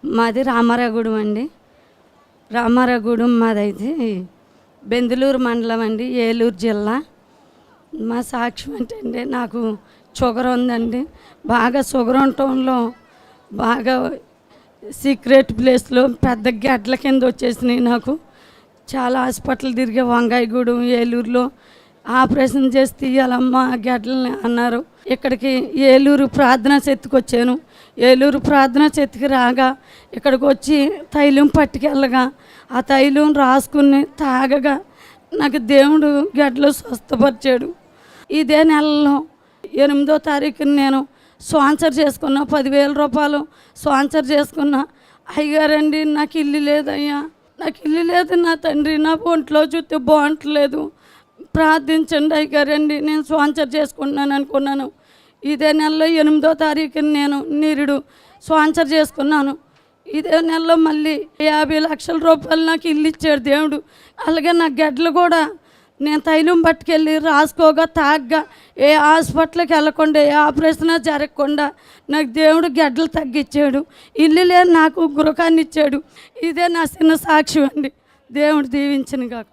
మాది రామారావుగూడెం అండి. రామారావుగూడెం మాదైతే బెందులూరు మండలం అండి, ఏలూరు జిల్లా. మా సాక్ష్యం ఏంటంటే, నాకు షుగర్ ఉందండి. బాగా షుగర్ ఉండటంలో బాగా సీక్రెట్ ప్లేస్లో పెద్ద గడ్డల కింద వచ్చేసినాయి నాకు. చాలా హాస్పిటల్ తిరిగే, వంగాయగూడెం, ఏలూరులో ఆపరేషన్ చేసి తీయాలమ్మా గడ్డలని అన్నారు. ఇక్కడికి ఏలూరు ప్రార్థనా శక్తికి వచ్చాను. ఏలూరు ప్రార్థనా శక్తికి రాగా ఇక్కడికి వచ్చి తైలం పట్టుకెళ్ళగా ఆ తైలం రాసుకుని తాగగా నాకు దేవుడు గడ్డలు స్వస్థపరిచాడు. ఇదే నెలలో 8వ తారీఖున నేను స్పాన్సర్ చేసుకున్నా, 10,000 రూపాయలు స్పాన్సర్ చేసుకున్నా. అయ్యగారండి, నాకు ఇల్లు లేదయ్యా, నాకు ఇల్లు లేదు నా తండ్రి, నా ఒంట్లో చూస్తే బాగుంటలేదు, ప్రార్థించండి అయ్యగారండి, నేను స్పాన్సర్ చేసుకున్నాను అనుకున్నాను. ఇదే నెలలో 8వ తారీఖున నేను నిరుడు స్పాన్సర్ చేసుకున్నాను. ఇదే నెలలో మళ్ళీ 50 లక్షల రూపాయలు నాకు ఇల్లు ఇచ్చాడు దేవుడు. అలాగే నా గడ్డలు కూడా నేను తైలం పట్టుకెళ్ళి రాసుకోగా తాగ్గా ఏ హాస్పిటల్కి వెళ్ళకుండా, ఏ ఆపరేషన్ జరగకుండా నాకు దేవుడు గడ్డలు తగ్గించాడు. ఇల్లు లేని నాకు గృహాన్ని ఇచ్చాడు. ఇదే నా చిన్న సాక్ష్యం అండి. దేవుడు దీవించను కాక.